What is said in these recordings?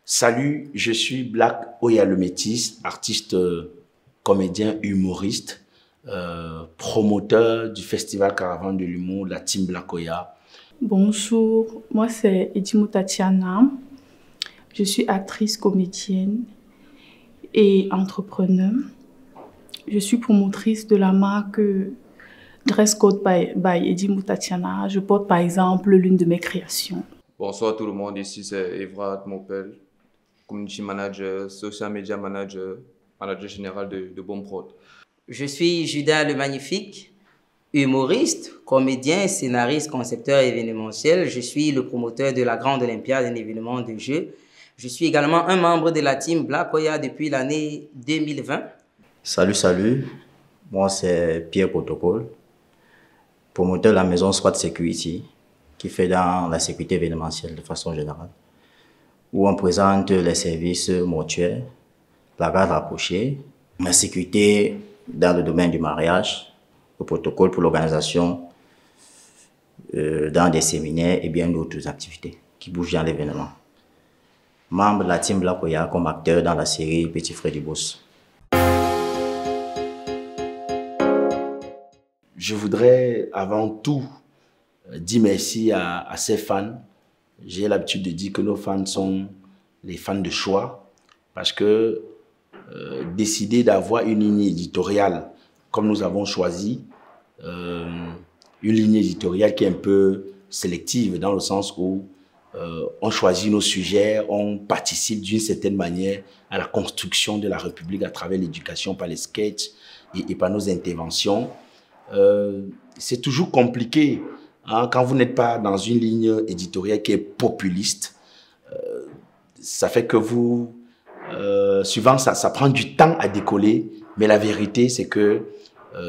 Salut, je suis Black Oya le Métis, artiste, comédien, humoriste, promoteur du Festival Caravane de l'Humour, la team Black Oya. Bonjour, moi c'est Edimou Tatiana. Je suis actrice, comédienne et entrepreneur. Je suis promotrice de la marque Dress Code by Edimou Tatiana. Je porte par exemple l'une de mes créations. Bonsoir tout le monde, ici c'est Evra Mopel, community manager, social media manager, manager général de Bomprod. Je suis Judas le Magnifique, humoriste, comédien, scénariste, concepteur événementiel. Je suis le promoteur de la Grande Olympiade, un événement de jeu. Je suis également un membre de la team Black Oya depuis l'année 2020. Salut, moi c'est Pierre Protocole, promoteur de la maison SWAT Security, qui fait dans la sécurité événementielle de façon générale, où on présente les services mortuaires, la garde rapprochée, la sécurité dans le domaine du mariage, le protocole pour l'organisation dans des séminaires et bien d'autres activités qui bougent dans l'événement. Membre de la team Black Oya comme acteur dans la série Petit Frère du Boss. Je voudrais avant tout dire merci à ses fans. J'ai l'habitude de dire que nos fans sont les fans de choix parce que décider d'avoir une ligne éditoriale comme nous avons choisi, une ligne éditoriale qui est un peu sélective dans le sens où on choisit nos sujets, on participe d'une certaine manière à la construction de la République à travers l'éducation par les sketchs et par nos interventions. C'est toujours compliqué hein, quand vous n'êtes pas dans une ligne éditoriale qui est populiste. Ça fait que vous, souvent ça prend du temps à décoller, mais la vérité c'est que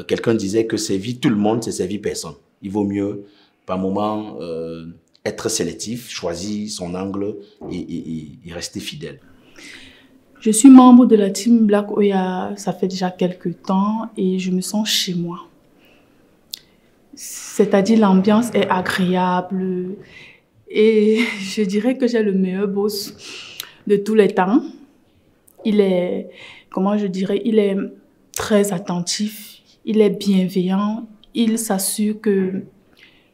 quelqu'un disait que servir tout le monde, c'est servir personne. Il vaut mieux par moment être sélectif, choisir son angle et rester fidèle. Je suis membre de la team Black Oya, ça fait déjà quelques temps et je me sens chez moi. C'est-à-dire l'ambiance est agréable et je dirais que j'ai le meilleur boss de tous les temps. Il est, comment je dirais, il est très attentif, il est bienveillant, il s'assure que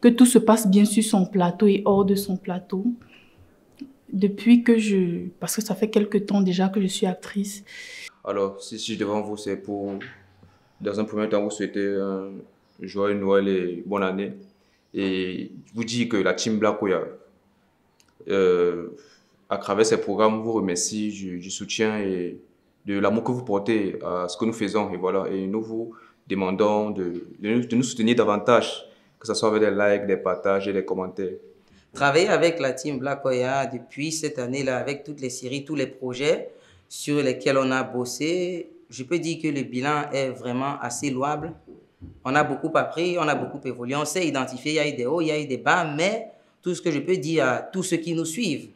tout se passe bien sur son plateau et hors de son plateau. Depuis que parce que ça fait quelques temps déjà que je suis actrice. Alors, si je suis devant vous, c'est pour, dans un premier temps, vous souhaiter un joyeux Noël et bonne année. Et vous dire que la team Black Oya, à travers ces programmes, vous remercie du soutien et de l'amour que vous portez à ce que nous faisons. Et voilà, et nous vous demandons de nous soutenir davantage, que ce soit avec des likes, des partages et des commentaires. Travailler avec la team Black Oya depuis cette année-là, avec toutes les séries, tous les projets sur lesquels on a bossé, je peux dire que le bilan est vraiment assez louable. On a beaucoup appris, on a beaucoup évolué, on s'est identifié, il y a eu des hauts, il y a eu des bas, mais tout ce que je peux dire à tous ceux qui nous suivent,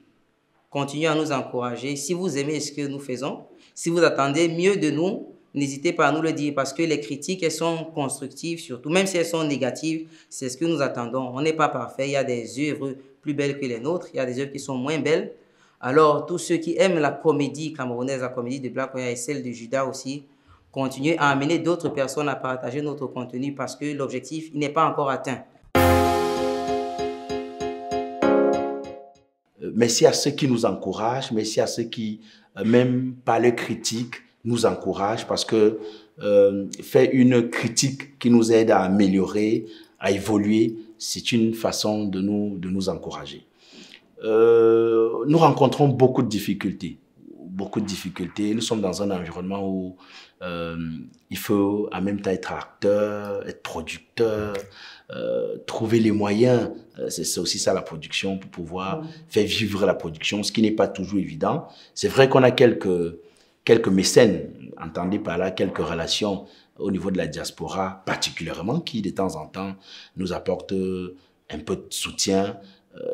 continuez à nous encourager. Si vous aimez ce que nous faisons, si vous attendez mieux de nous, n'hésitez pas à nous le dire parce que les critiques, elles sont constructives surtout. Même si elles sont négatives, c'est ce que nous attendons. On n'est pas parfait, il y a des œuvres plus belles que les nôtres, il y a des œuvres qui sont moins belles. Alors, tous ceux qui aiment la comédie camerounaise, la comédie de Black Oya et celle de Judas aussi, continuez à amener d'autres personnes à partager notre contenu parce que l'objectif n'est pas encore atteint. Merci à ceux qui nous encouragent, merci à ceux qui, même par leurs critiques, nous encouragent parce que faire une critique qui nous aide à améliorer, à évoluer, c'est une façon de nous encourager. Nous rencontrons beaucoup de difficultés. Nous sommes dans un environnement où il faut en même temps être acteur, être producteur, trouver les moyens. C'est aussi ça la production, pour pouvoir faire vivre la production, ce qui n'est pas toujours évident. C'est vrai qu'on a quelques mécènes, entendez par là, quelques relations au niveau de la diaspora particulièrement, qui de temps en temps nous apporte un peu de soutien.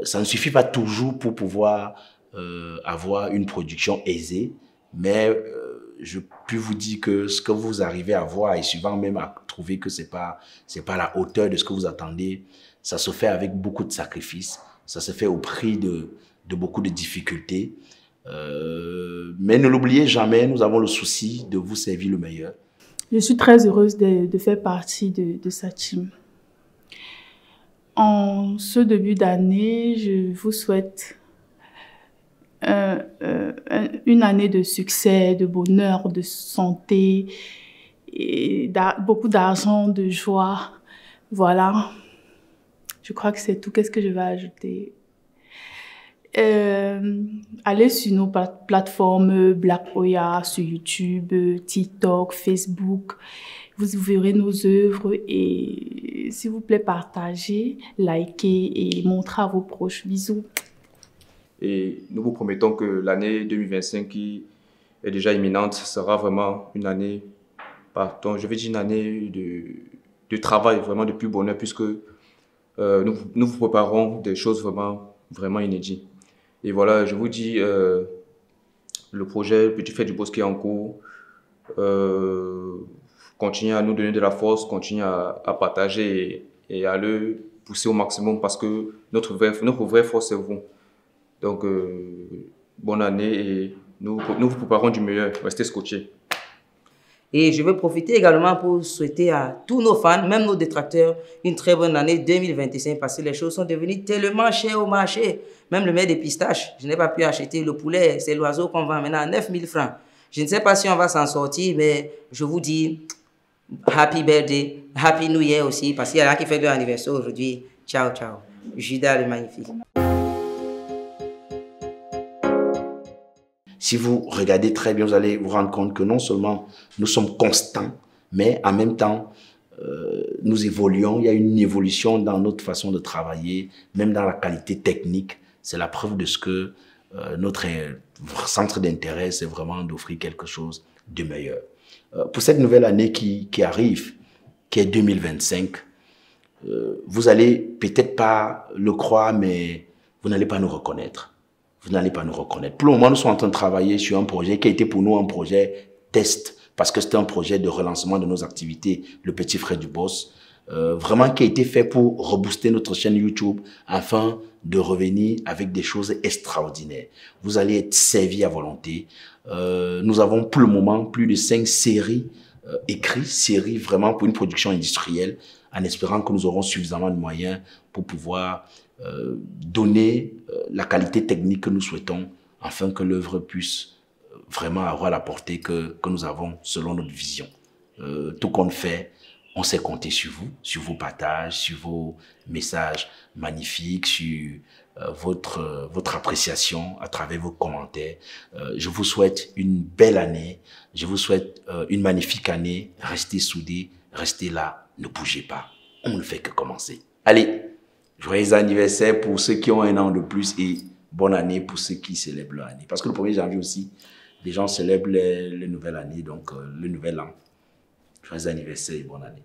Ça ne suffit pas toujours pour pouvoir avoir une production aisée, mais je puis vous dire que ce que vous arrivez à voir, et souvent même à trouver que c'est pas la hauteur de ce que vous attendez, ça se fait avec beaucoup de sacrifices, ça se fait au prix de beaucoup de difficultés. Mais ne l'oubliez jamais, nous avons le souci de vous servir le meilleur. Je suis très heureuse de faire partie de sa team. En ce début d'année, je vous souhaite une année de succès, de bonheur, de santé, et beaucoup d'argent, de joie. Voilà. Je crois que c'est tout. Qu'est-ce que je vais ajouter? Allez sur nos plateformes Black Oya, sur YouTube, TikTok, Facebook. Vous verrez nos œuvres et s'il vous plaît, partagez, likez et montrez à vos proches. Bisous. Et nous vous promettons que l'année 2025 qui est déjà imminente sera vraiment une année, pardon, je vais dire une année de travail, vraiment de plus bonheur, puisque nous vous préparons des choses vraiment inédites. Et voilà, je vous dis, le projet Petit Frère du Boss qui est en cours, continuez à nous donner de la force, continuez à partager et à le pousser au maximum parce que notre vraie force, c'est vous. Donc, bonne année et nous vous préparons du meilleur. Restez scotchés. Et je veux profiter également pour souhaiter à tous nos fans, même nos détracteurs, une très bonne année 2025 parce que les choses sont devenues tellement chères au marché. Même le mets des pistaches, je n'ai pas pu acheter le poulet, c'est l'oiseau qu'on vend maintenant à 9 000 francs. Je ne sais pas si on va s'en sortir, mais je vous dis Happy Birthday, Happy New Year aussi, parce qu'il y en a qui font leur anniversaire aujourd'hui. Ciao, ciao. Judas le magnifique. Si vous regardez très bien, vous allez vous rendre compte que non seulement nous sommes constants, mais en même temps, nous évoluons. Il y a une évolution dans notre façon de travailler, même dans la qualité technique. C'est la preuve de ce que notre centre d'intérêt, c'est vraiment d'offrir quelque chose de meilleur. Pour cette nouvelle année qui arrive, qui est 2025, vous allez peut-être pas le croire, mais vous n'allez pas nous reconnaître. Vous n'allez pas nous reconnaître. Pour le moment, nous sommes en train de travailler sur un projet qui a été pour nous un projet test, parce que c'était un projet de relancement de nos activités, le Petit Frère du Boss, vraiment qui a été fait pour rebooster notre chaîne YouTube afin de revenir avec des choses extraordinaires. Vous allez être servis à volonté. Nous avons pour le moment plus de 5 séries écrites, séries vraiment pour une production industrielle, en espérant que nous aurons suffisamment de moyens pour pouvoir donner la qualité technique que nous souhaitons afin que l'œuvre puisse vraiment avoir la portée que nous avons selon notre vision. Tout qu'on fait, on sait compter sur vous, sur vos partages, sur vos messages magnifiques, sur votre appréciation à travers vos commentaires. Je vous souhaite une belle année, je vous souhaite une magnifique année. Restez soudés, restez là, ne bougez pas. On ne fait que commencer. Allez, joyeux anniversaire pour ceux qui ont un an de plus et bonne année pour ceux qui célèbrent leur année. Parce que le 1er janvier aussi, les gens célèbrent les nouvelles années, donc le nouvel an. Joyeux anniversaire et bonne année.